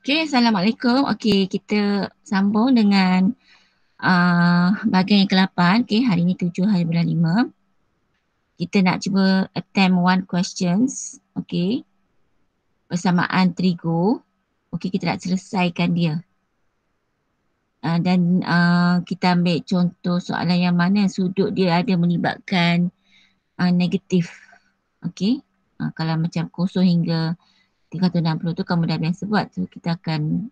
Okay, Assalamualaikum. Okay, kita sambung dengan bahagian yang ke-8. Okay, hari ini 7 hari bulan 5. Kita nak cuba attempt one questions. Okay, persamaan trigo. Okay, kita nak selesaikan dia. Dan kita ambil contoh soalan yang mana sudut dia ada melibatkan negatif. Okay, kalau macam 0 hingga 360 tu kamu dah biasa buat. So kita akan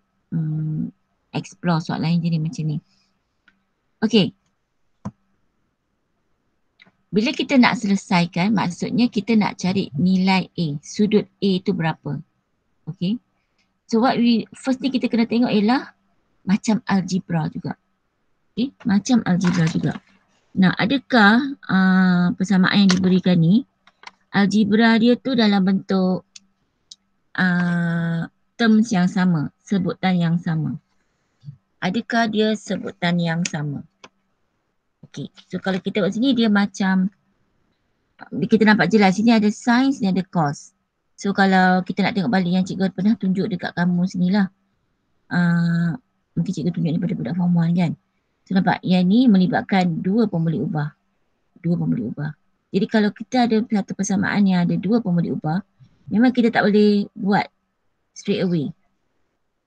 explore soalan yang jadi macam ni. Okay. Bila kita nak selesaikan, maksudnya kita nak cari nilai A. Sudut A tu berapa. Okay. So what first ni kita kena tengok ialah macam algebra juga. Okay. Macam algebra juga. Nah, adakah persamaan yang diberikan ni, algebra dia tu dalam bentuk terms yang sama, sebutan yang sama. Adakah dia sebutan yang sama? Okay. So kalau kita buat sini dia macam kita nampak jelas sini ada sin, sini ada cos. So kalau kita nak tengok balik yang cikgu pernah tunjuk dekat kamu sini lah. Mungkin cikgu tunjuk ni pada budak form 1 kan. So nampak yang ni melibatkan dua pembuli ubah. Jadi kalau kita ada satu persamaan yang ada dua pembuli ubah, memang kita tak boleh buat straight away.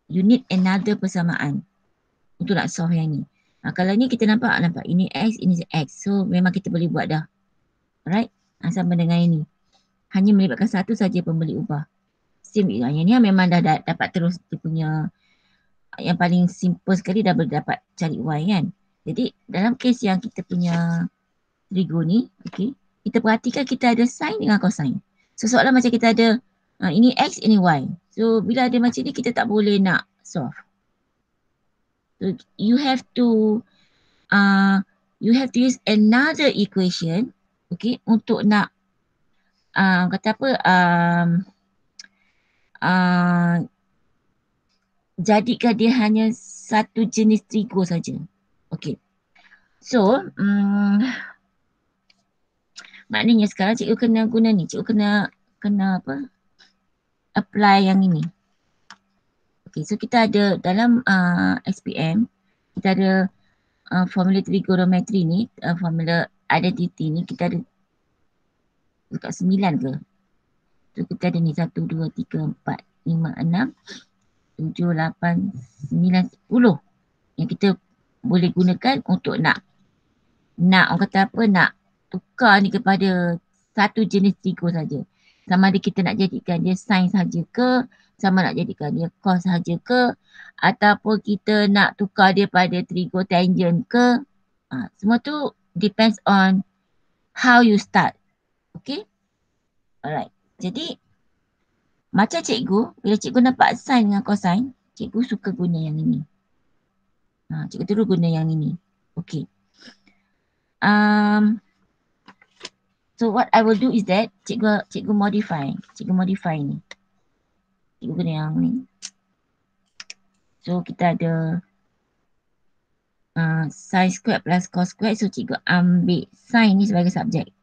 You need another persamaan untuk nak solve yang ni. Kalau ni kita nampak ini X, ini X. So memang kita boleh buat dah. Alright? Sama dengan ini. Hanya melibatkan satu saja pembeli ubah. Same yang ni memang dah dapat terus dia punya yang paling simple sekali dah boleh dapat cari Y kan. Jadi dalam kes yang kita punya trigo ni, okay, kita perhatikan kita ada sin dengan cosine. So soalan macam kita ada ini X, ini Y. So bila ada macam ni kita tak boleh nak solve. So you have to use another equation, okay, untuk nak kata apa, jadikan dia hanya satu jenis trigo saja. Okay. So, maknanya sekarang cikgu kena guna ni. Cikgu kena apa? Apply yang ini. Okay, so kita ada dalam SPM, kita ada formula trigonometri ni, formula identity ni, kita ada dekat 9 ke? So kita ada ni 1, 2, 3, 4, 5, 6, 7, 8, 9, 10 yang kita boleh gunakan untuk nak orang kata apa, nak tukar ni kepada satu jenis trigo saja. Sama ada kita nak jadikan dia sin saja ke, sama nak jadikan dia cos saja ke, ataupun kita nak tukar dia pada trigo tangent ke. Semua tu depends on how you start. Okay? Alright. Jadi macam cikgu, bila cikgu nampak sin dengan cosine, cikgu suka guna yang ini. Cikgu terus guna yang ini. Okay. So what I will do is that cikgu modify ni. Cikgu guna yang ni. So kita ada sin squared plus cos squared. So cikgu ambil sin ni sebagai subjek.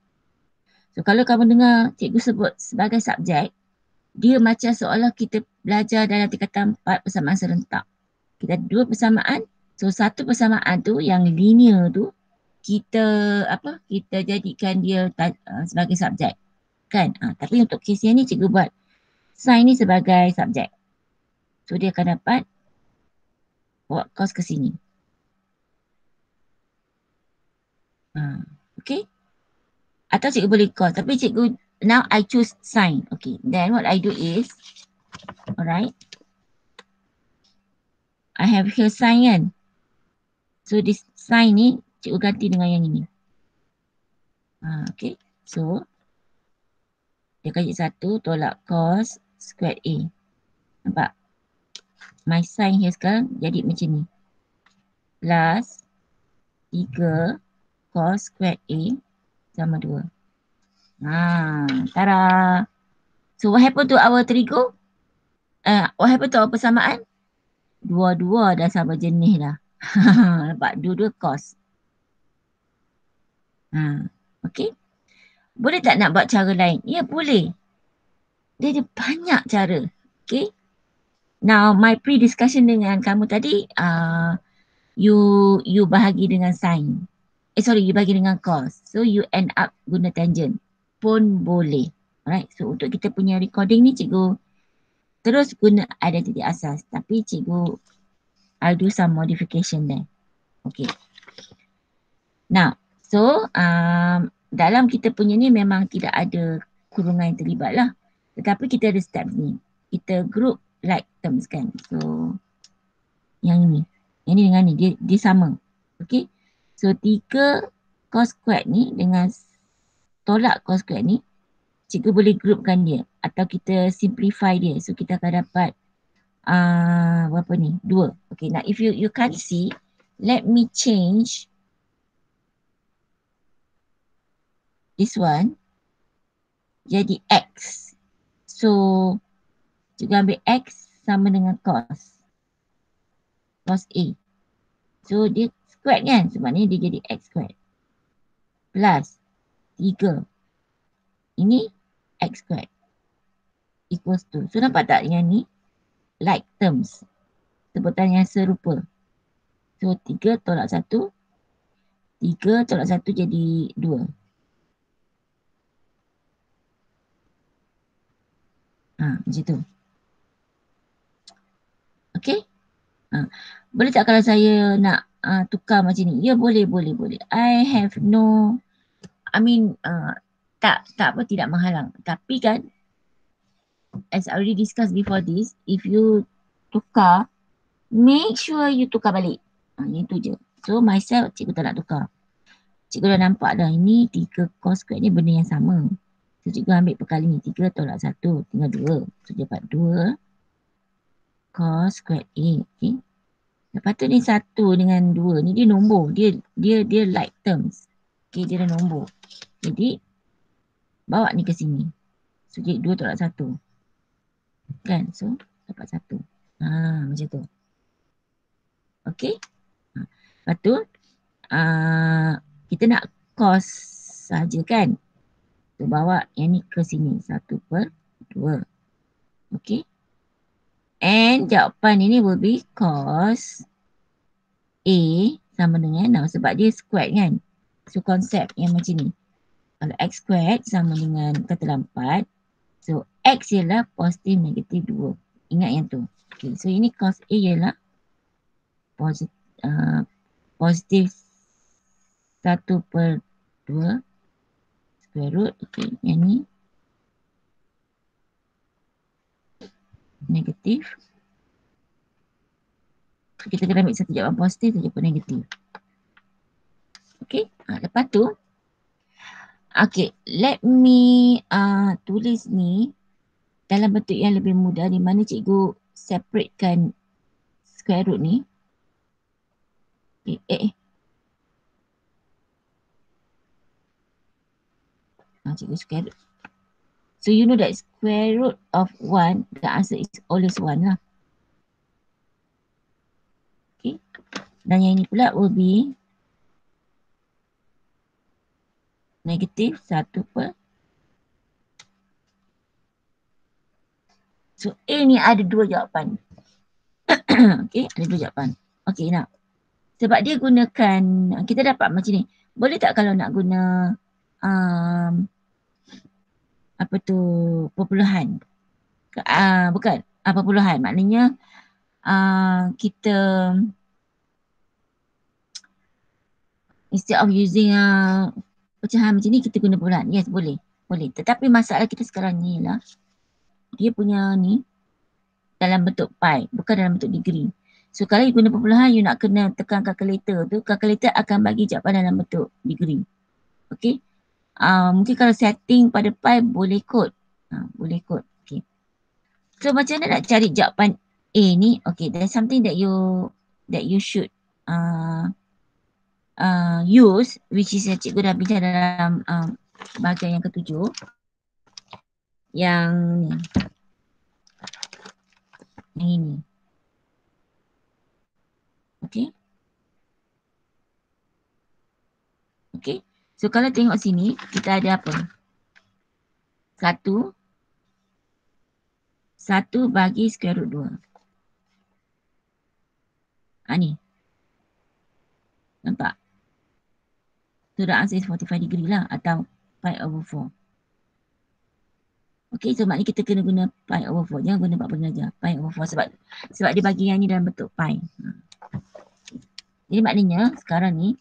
So kalau kamu dengar cikgu sebut sebagai subjek, dia macam seolah kita belajar dalam tingkatan 4 persamaan serentak. Kita ada dua persamaan. So satu persamaan tu yang linear tu kita jadikan dia sebagai subjek kan. Tapi untuk kes yang ni cikgu buat sin ni sebagai subjek. So dia akan dapat bawa cos ke sini. Okay. Atau cikgu boleh cos. Tapi cikgu now I choose sin. Okay. Then what I do is, alright, I have here sin kan. So this sin ni cikgu ganti dengan yang ini. Okay. So dia akan jadi 1 tolak cos squared A. Nampak? My sin here sekarang jadi macam ni. Plus 3 cos squared A sama 2. Tada! So what happened to our trigo? What happened to our persamaan? Dua-dua dah sama jenis dah. Nampak? Dua-dua cos. Okay. Boleh tak nak buat cara lain? Ya, boleh. Dia ada banyak cara. Okay. Now my pre-discussion dengan kamu tadi, you bahagi dengan sin. You bahagi dengan cos. So you end up guna tangent pun boleh. Alright, so untuk kita punya recording ni cikgu terus guna identity asas. Tapi cikgu I'll do some modification there. Okay. Now, so dalam kita punya ni memang tidak ada kurungan yang terlibat lah. Tetapi kita ada steps ni. Kita group like terms kan. So, yang ini. Yang ni dengan ni. Dia sama. Okay. So, 3 cos squared ni dengan tolak cos squared ni, cikgu boleh groupkan dia. Atau kita simplify dia. So, kita akan dapat berapa ni? 2. Okay. Now, if you can't see, let me change this one jadi X. So, cikgu ambil X sama dengan cos. Cos A. So, dia squared kan? Sebabnya dia jadi X squared. Plus 3. Ini X squared. Equals to. So, nampak tak yang ni? Like terms. Sebutan yang serupa. So, 3 tolak 1. 3 tolak 1 jadi 2. Macam tu. Okay? Boleh tak kalau saya nak tukar macam ni? Ya, boleh. I have no, tak apa, tidak menghalang. Tapi kan, as I already discussed before this, if you tukar, make sure you tukar balik. Itu je. So, myself, cikgu tak nak tukar. Cikgu dah nampak dah, ini 3 cos squared ni benda yang sama. So, cikgu ambil perkali ni, 3 tolak 1, tinggal 2. So, dapat 2 cos squared A. Okay. Lepas tu ni 1 dengan 2 ni dia nombor. Dia like terms. Okay, dia dah nombor. Jadi, bawa ni ke sini. So, jadi 2 tolak 1. Kan? So, dapat 1. Macam tu. Okay. Lepas tu, kita nak cos saja kan? So, bawa yang ni ke sini. 1/2. Okay. And jawapan ini will be cos A sama dengan, sebab dia squared kan? So, konsep yang macam ni. Kalau X squared sama dengan katalah 4. So, X ialah positif negatif 2. Ingat yang tu. Okay, so ini cos A ialah positif 1/2 square root. Okay, yang ni negatif. So, kita kena ambil satu jawapan positif, satu jawapan negatif. Okay, lepas tu, okay, let me tulis ni dalam bentuk yang lebih mudah, di mana cikgu separatekan square root ni. Cikgu square root. So you know that square root of 1, the answer is always 1 lah. Okay. Dan yang ini pula will be negatif 1/. So A ni ada 2 jawapan. Okay, ada 2 jawapan. Okay, nak. Sebab dia gunakan, kita dapat macam ni. Boleh tak kalau nak guna perpuluhan? Bukan, perpuluhan. Maknanya kita instead of using pecahan macam ni, kita guna perpuluhan. Yes, boleh. Tetapi masalah kita sekarang ni lah, dia punya ni dalam bentuk pi, bukan dalam bentuk degree. So kalau you guna perpuluhan, you nak kena tekan calculator tu, calculator akan bagi jawapan dalam bentuk degree. Okay. Mungkin kalau setting pada pi boleh kod. Boleh kod. Okay. So macam mana nak cari jawapan A ni? Okay, there's something that you should use, which is cikgu dah bincang dalam bahagian yang ke-7. Yang ni. Yang ini. Okay. Okay. So kalau tengok sini, kita ada apa? 1 bagi square root 2. Ni. Nampak? So the answer is 45 degree lah atau pi over 4. Okay, so maknanya kita kena guna pi over 4. Jangan guna 40 darjah. Pi over 4 sebab dia bagi yang ni dalam bentuk pi. Jadi maknanya sekarang ni,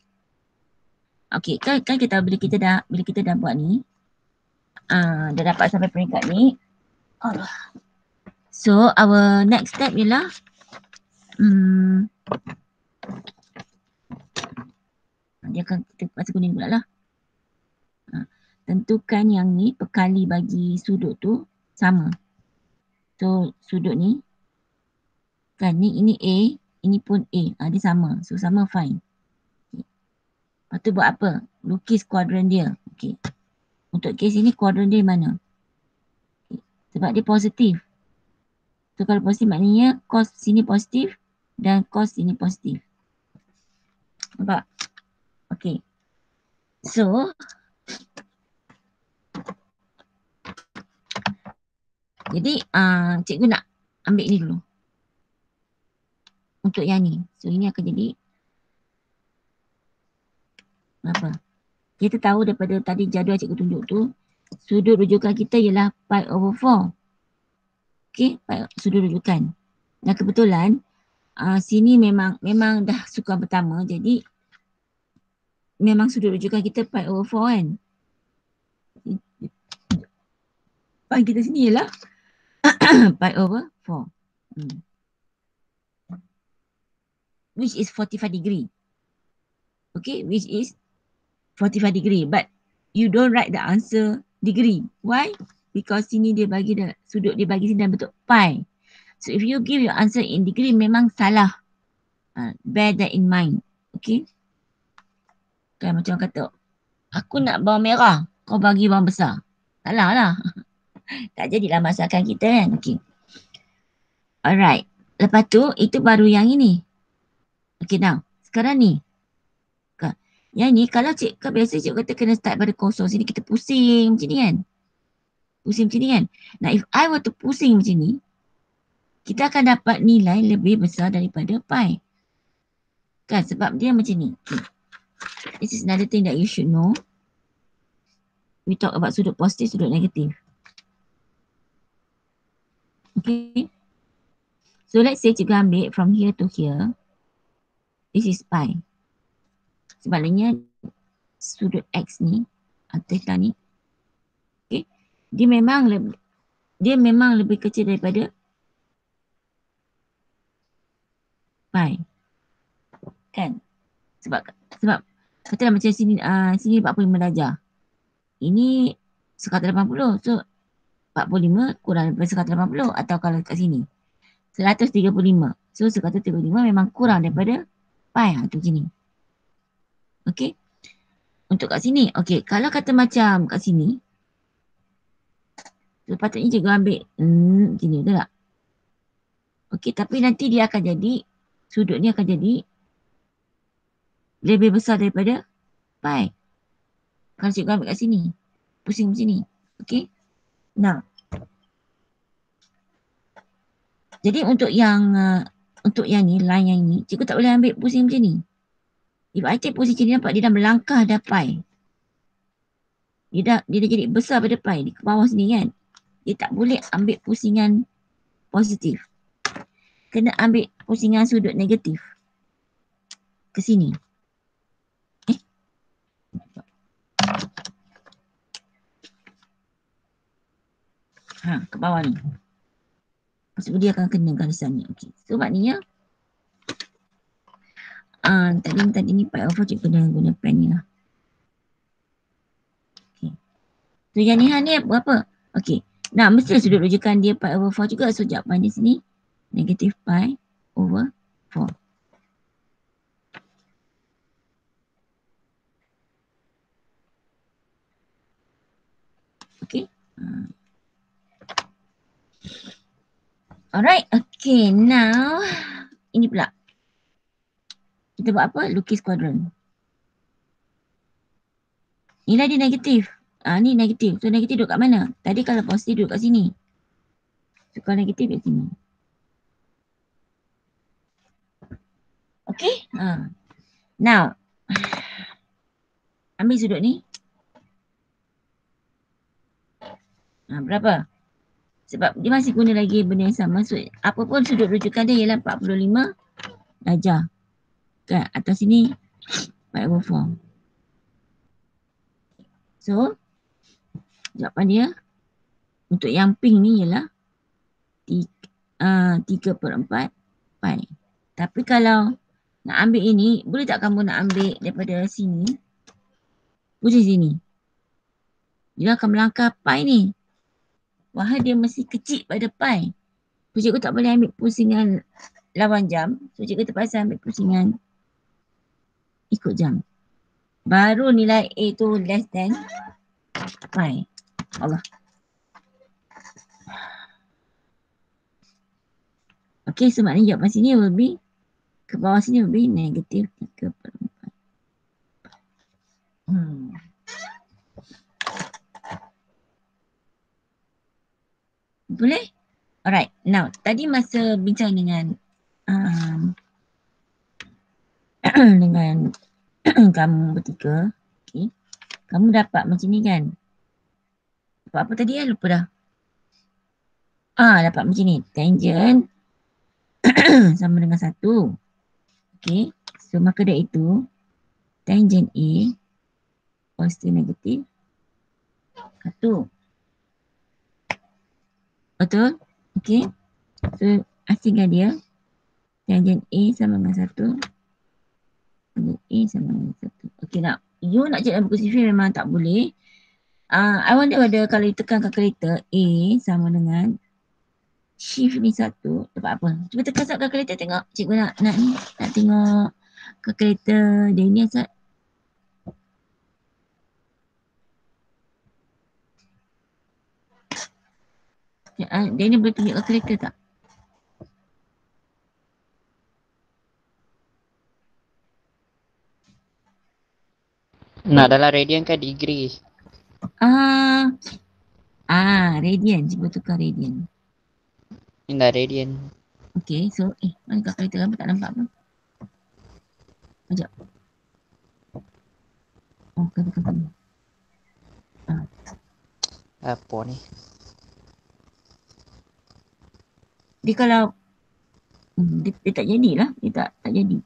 okay, kan kita bila kita dah buat ni, dah dapat sampai peringkat ni. So our next step ialah dia akan kita pasal kuning pula lah. Tentukan yang ni perkali bagi sudut tu sama. So sudut ni kan ni, ini A, ini pun A. Dia sama. So sama, fine. Okay. Lepas tu buat apa? Lukis kuadran dia. Okay. Untuk kes ini kuadran dia mana? Okay. Sebab dia positif. So kalau positif maknanya cos sini positif dan cos sini positif. Nampak? Okay. So jadi cikgu nak ambil ni dulu. Untuk yang ni. So ini akan jadi apa? Kita tahu daripada tadi jadual cikgu tunjuk tu, sudut rujukan kita ialah pi over 4. Okay, sudut rujukan. Dan kebetulan sini memang dah sukan pertama, jadi memang sudut rujukan kita pi over 4 kan. Pi kita sini ialah pi over 4. Which is 45 degree. Okay, which is 45 degree. But you don't write the answer degree. Why? Because sini dia bagi sudut dia bagi sini dalam bentuk pi. So if you give your answer in degree memang salah. Bear that in mind. Okay. Kan macam kata, aku nak bawang merah, kau bagi bawang besar. Salah lah. Tak jadilah masakan kita kan. Okay. Alright. Lepas tu, itu baru yang ini. Okay, now. Sekarang ni. Yang ni, kalau biasa cikgu kata kena start pada kosong. Sini kita pusing macam ni kan. Pusing macam ni kan. Nah, if I were to pusing macam ni, kita akan dapat nilai lebih besar daripada pi. Kan, sebab dia macam ni. Okay. This is another thing that you should know. We talk about sudut positif, sudut negatif. Okay. So let's say cikgu ambil from here to here. This is pi. Sebaliknya sudut X ni atau theta ni, okay, dia memang lebih kecil daripada pi. Kan? Sebab katalah macam sini 45 darjah. Ini 180. So 45 kurang daripada 180 atau kalau kat sini 135. So 135 memang kurang daripada pi. Tu macam ni. Okay. Untuk kat sini. Okay. Kalau kata macam kat sini. Sepatutnya cikgu ambil. Macam ni. Betul tak? Okay. Tapi nanti dia akan jadi. Sudut ni akan jadi. Lebih besar daripada pi. Kalau cikgu ambil kat sini. Pusing macam ni. Okay. Now. Jadi untuk yang ni. Line yang ni. Cikgu tak boleh ambil pusing macam ni. If I take pusing macam ni, nampak dia dah melangkah dah pi. Dia dah jadi besar pada pi. Di ke bawah sini kan. Dia tak boleh ambil pusingan positif. Kena ambil pusingan sudut negatif. Ke sini. Ke bawah ni. Maksudnya dia akan kena garisan ni. Okay. So maknanya. Tadi ni pi over cikgu kena guna pen ni lah. Okay. So yang ni berapa? Okay. Nah, mesti sudut rujukan dia pi over 4 juga. So jawapan di sini. Negatif pi over 4. Okay. Alright. Okay. Now. Ini pula. Kita buat apa? Lukis kuadran. Nilai dia negatif. Ni negatif. So negatif duduk kat mana? Tadi kalau positif duduk kat sini. So kalau negatif kat sini. Okay. Now, ambil sudut ni. Berapa? Sebab dia masih guna lagi benda yang sama. So, apa pun sudut rujukan dia ialah 45 darjah. Kan atas sini 4/4. So, jawapan dia untuk yang pink ni ialah 3/4 pi. Tapi kalau nak ambil ini, boleh tak kamu nak ambil daripada sini? Pusing sini. Dia akan melangkah pi ni. Wahai dia mesti kecil pada pi. So, cikgu tak boleh ambil pusingan lawan jam. So, cikgu terpaksa ambil pusingan ikut jam. Baru nilai A tu less than pi. Allah. Okay, so maknanya jawapan sini will be ke bawah sini will be negatif 3/4. Boleh? Alright. Now, tadi masa bincang dengan dengan kamu bertiga, okay, kamu dapat macam ni kan? Dapat apa tadi lupa dah. Dapat macam ni. Tangent sama dengan 1. Okay. So, maka dari itu, tangent A pasti negatif 1. Betul? Okay. So, asingkan dia. Tangent A sama dengan 1. Tangent A sama dengan 1. Okay, you nak cek dalam buku CV memang tak boleh. I wonder whether kalau you tekan kalkulator A sama dengan shift ni 1, dapat apa? Cuba tekan sat kalkulator tengok. Cikgu nak ni. Nak tengok kalkulator dia ni asal. Dia ni boleh tunjuk kalkulator tak? Nak dalam radian ke degree? Radian. Cuba tukar radian. Ini dah radian. Okay, so mana kalkulator kamu tak nampak pun. Sekejap. Kata-kata ni. Apa ni? Dia kalau dia tak jadilah. Dia tak jadi.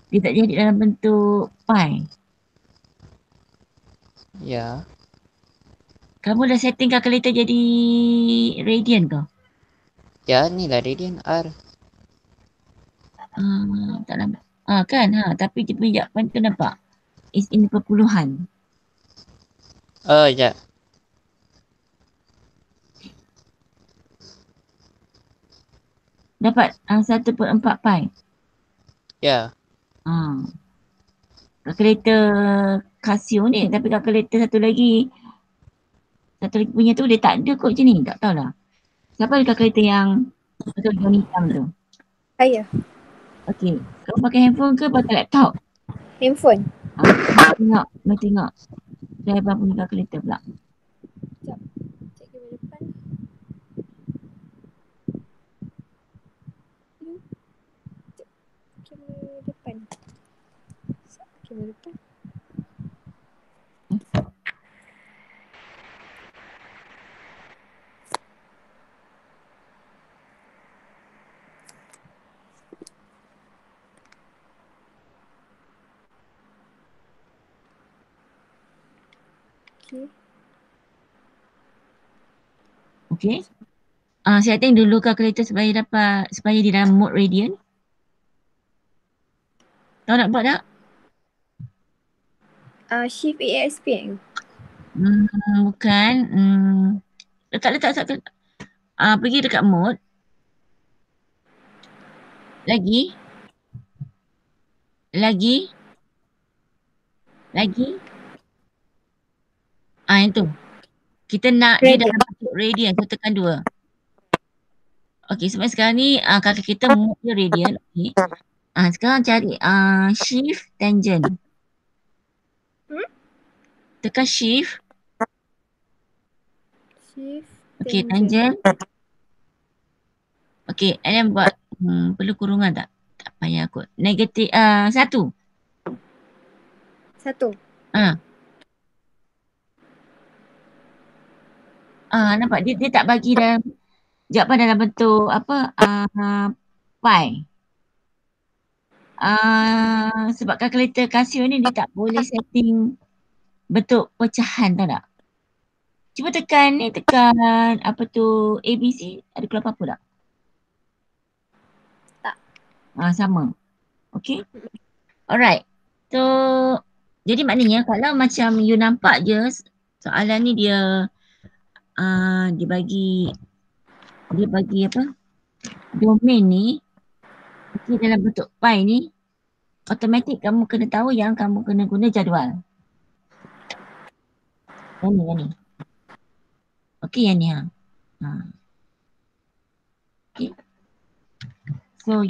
Dia tak jadi dalam bentuk pi. Ya. Kamu dah setting kalkulator jadi radian ke? Ya, ni lah radian R. Tak nampak. Kan? Tapi dia punya jawapan tu nampak. Is in perpuluhan. Oh, sekejap. Dapat 1/4 pi. Ya. Kalkulator Casio ni. Tapi kalkulator satu lagi punya tu dia tak ada kot macam ni. Tak tahulah. Siapa ada kalkulator yang betul warna hitam tu? Saya. Okay. Kamu pakai handphone ke pakai laptop? Handphone. Nak tengok. Saya abang punya kalkulator pula. Sekejap. Cek kamera depan. Kamera depan. Kamera depan. Okay. Setting dulu kalkulator supaya dia dalam mode radian. Tahu nak buat tak? Shift ASP kan? Bukan. Letak. Pergi dekat mode. Lagi. Yang tu. Kita nak dia dalam bentuk radian. So tekan 2. Okay, sebab sekarang ni kaki kita mode dia radian. Okay. Sekarang cari shift tangent. Tekan shift. Okay, tangent. Okay, and then buat Perlu kurungan tak? Tak payah kot. Negatif 1. 1. Nampak dia tak bagi dalam jawapan dalam bentuk apa pi. Sebab kalkulator Casio ni dia tak boleh setting bentuk pecahan, tahu tak? Cuba tekan apa tu ABC, ada keluar apa-apa tak? Tak. Sama. Okay. Alright. So jadi maknanya kalau macam you nampak je soalan ni dia bagi apa? Domain ni dalam bentuk pi ni, automatik kamu kena tahu yang kamu kena guna jadual. Yang ni. Okey, yang ni Okay. So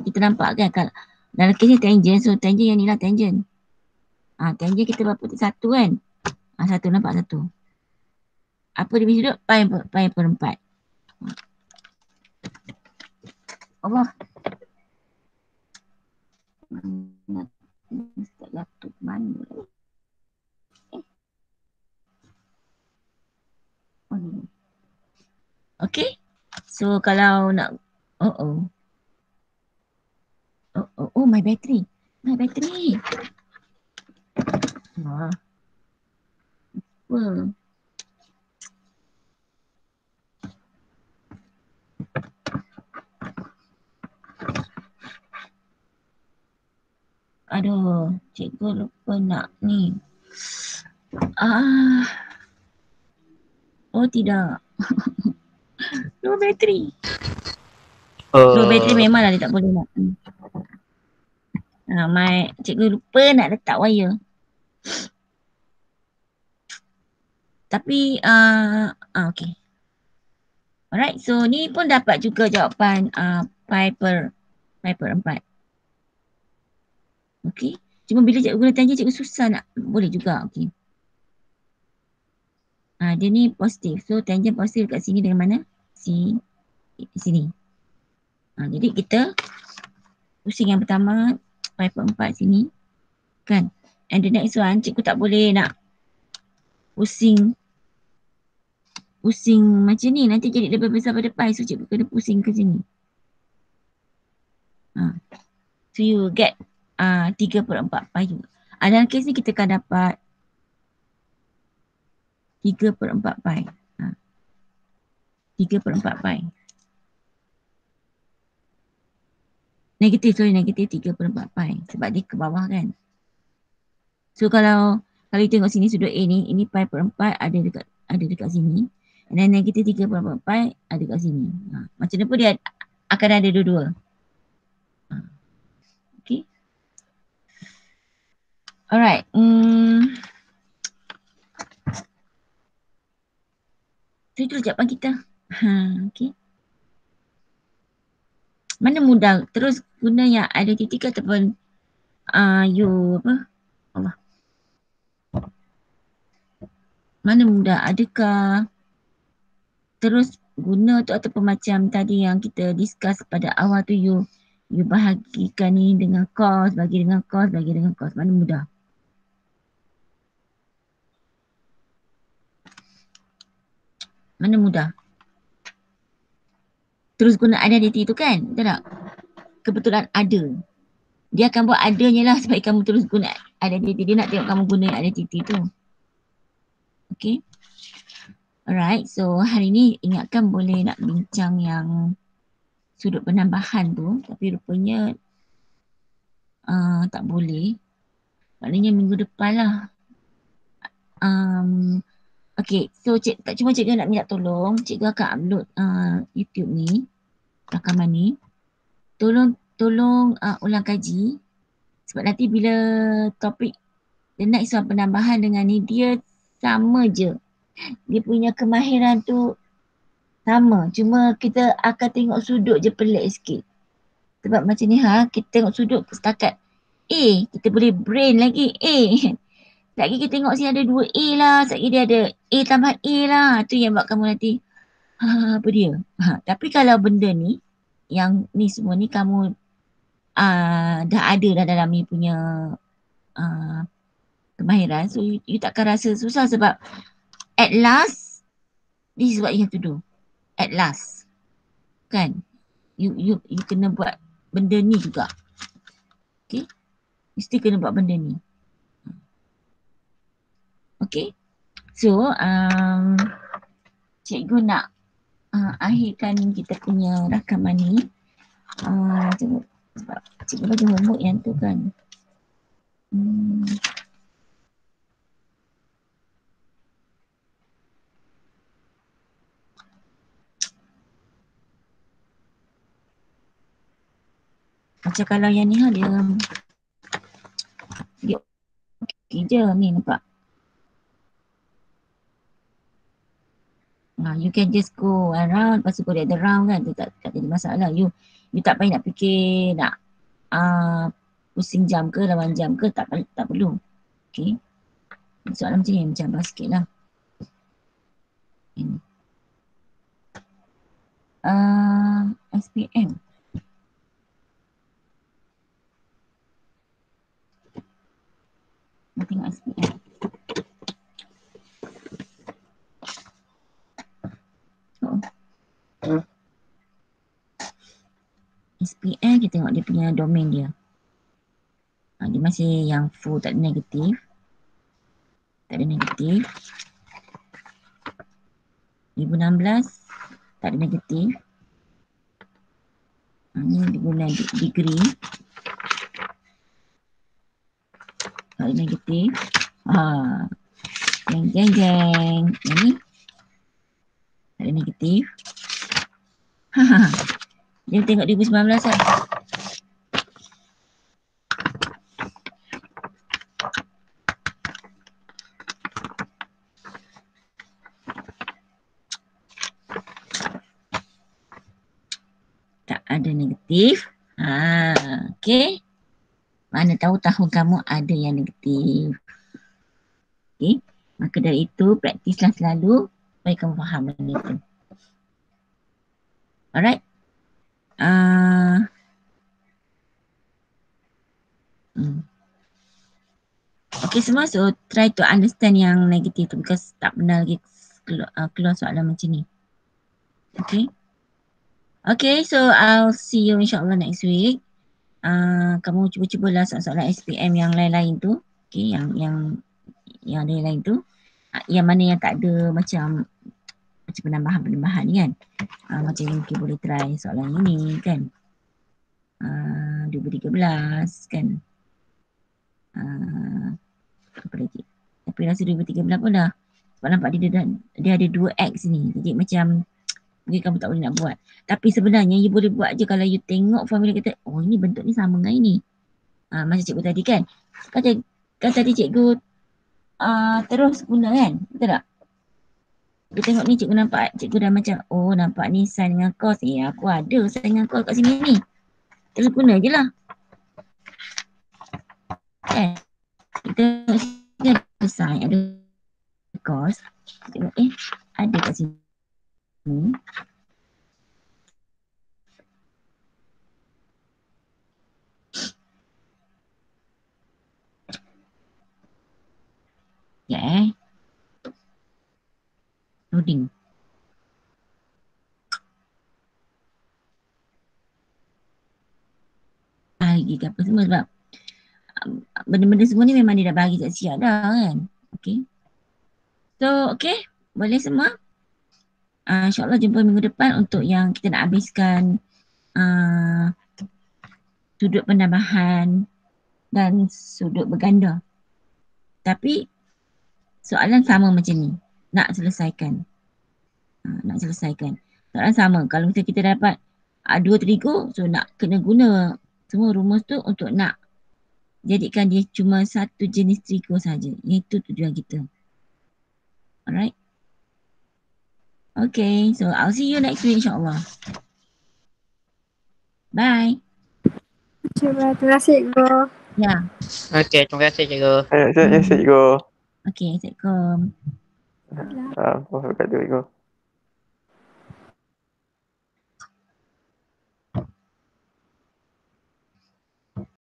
kita nampak kan dalam kes ni tangent, so tangent yang ni lah tangent. Tangent kita berapa tu? 1 kan? 1, nampak 1. Apa dia sudut? Pi per 4. Allah. Start laptop mana? Okay. So kalau nak Oh, my battery. Apa? Aduh, cikgu lupa nak ni. Oh tidak. Low battery. Low battery memanglah dia tak boleh nak. Cikgu lupa nak letak wire. Tapi okay. Alright, so ni pun dapat juga jawapan pi per 4. Okay. Cuma bila cikgu guna tangent, cikgu susah nak. Boleh juga. Okay. Dia ni positif. So tangent positif kat sini dengan mana? Sini. Jadi kita pusing yang pertama pi per 4 sini. Kan? And the next one, cikgu tak boleh nak pusing macam ni. Nanti jadi lebih besar pada pi. So cikgu kena pusing ke sini. So you get 3 per 4 pi juga. Dalam kes ni kita akan dapat 3 per 4 pi. 3 per 4 pi. Negatif 3 per 4 pi. Sebab dia ke bawah kan. So kalau you tengok sini sudut A ni, ini pi per 4 ada dekat sini. Dan negatif 3 per 4 pi ada kat sini. Macam mana pun dia akan ada dua-dua. Okay. Alright. So itu jawapan kita. Okay. Mana mudah? Terus guna yang ada titik ataupun you apa? Allah. Mana mudah? Adakah terus guna tu ataupun macam tadi yang kita discuss pada awal tu you bahagikan ni dengan cos, bagi dengan cos. Mana mudah? Mana mudah? Terus guna identity tu kan? Betul tak? Kebetulan ada. Dia akan buat adanya lah supaya kamu terus guna identity. Dia nak tengok kamu guna identity tu. Okay. Alright, so hari ni ingatkan boleh nak bincang yang sudut penambahan tu. Tapi rupanya tak boleh. Maknanya minggu depan lah. Okay, so cikgu nak minta tolong. Cikgu akan upload YouTube ni, rakaman ni. Tolong ulang kaji. Sebab nanti bila topik the next one penambahan dengan ni, dia sama je. Dia punya kemahiran tu sama. Cuma kita akan tengok sudut je pelik sikit. Sebab macam ni kita tengok sudut setakat A. Kita boleh brain lagi A. Lagi kita tengok sini ada 2A lah. Sekali dia ada A tambah A lah. Tu yang buat kamu nanti apa dia. Tapi kalau benda ni yang ni semua ni kamu dah ada dah dalam ni punya kemahiran, so you takkan rasa susah sebab at last this is what you have to do. At last, kan? You kena buat benda ni juga. Okay, mesti kena buat benda ni. Okay, so cikgu nak akhirkan kita punya rakaman ni. Tengok sebab cikgu bagi homework yang tu kan. Macam kalau yang ni dia okey je ni nampak. You can just go around, lepas tu go the round kan, tu tak jadi masalah. You tak payah nak fikir nak pusing jam ke, lawan jam ke, tak perlu. Okay, soalan macam ni macam abang sikit lah. Ini SPM. Nak tengok SPM. SPM kita tengok dia punya domain dia. Dia masih yang full, tak ada negatif. Tak ada negatif. 2016 tak ada negatif. Ni dia guna degree. Tak ada negatif. Jeng. Yang ni tak ada negatif. Dia tengok 2019 lah. Tak ada negatif. Okay. Mana tahu tahun kamu ada yang negatif. Okay. Maka dari itu, praktislah selalu supaya kamu faham benda itu. Alright. Okay semua, so try to understand yang negatif tu because tak pernah lagi keluar soalan macam ni. Okay. Okay, so I'll see you insyaAllah next week. Kamu cuba-cubalah soalan-soalan SPM yang lain-lain tu. Okay, yang lain-lain tu. Yang mana yang tak ada macam penambahan-penambahan ni kan. Macam yang mungkin boleh try soalan ini kan. 2013 kan. Apa lagi? Tapi rasa 2013 pun dah. Sebab nampak dia ada 2X ni. Jadi macam mungkin kamu tak boleh nak buat. Tapi sebenarnya you boleh buat je kalau you tengok formula kata, oh ini bentuk ni sama dengan ini. Macam cikgu tadi kan. Kan tadi cikgu terus guna kan. Betul tak? Dia tengok ni cikgu nampak, cikgu dah macam, oh nampak ni sin dengan cos. Aku ada sin dengan cos kat sini ni. Terus guna je lah. Kan? Kita tengok sini ada sin, ada cos. Tengok ada kat sini. Loading. Bagi ke apa semua sebab benda-benda semua ni memang dia dah bagi siap dah kan. Okay. So okay, boleh semua. InsyaAllah jumpa minggu depan untuk yang kita nak habiskan sudut penambahan dan sudut berganda. Tapi soalan sama macam ni. Nak selesaikan. Soalan sama. Kalau kita dapat 2 trigo, so nak kena guna semua rumus tu untuk nak jadikan dia cuma satu jenis trigo saja. Itu tujuan kita. Alright. Okay, so I'll see you next week insyaAllah. Bye. Okay, terima kasih cikgu. Ya. Okay, terima kasih cikgu. Terima kasih cikgu. Okay, Assalamualaikum. Assalamualaikum warahmatullahi wabarakatuh.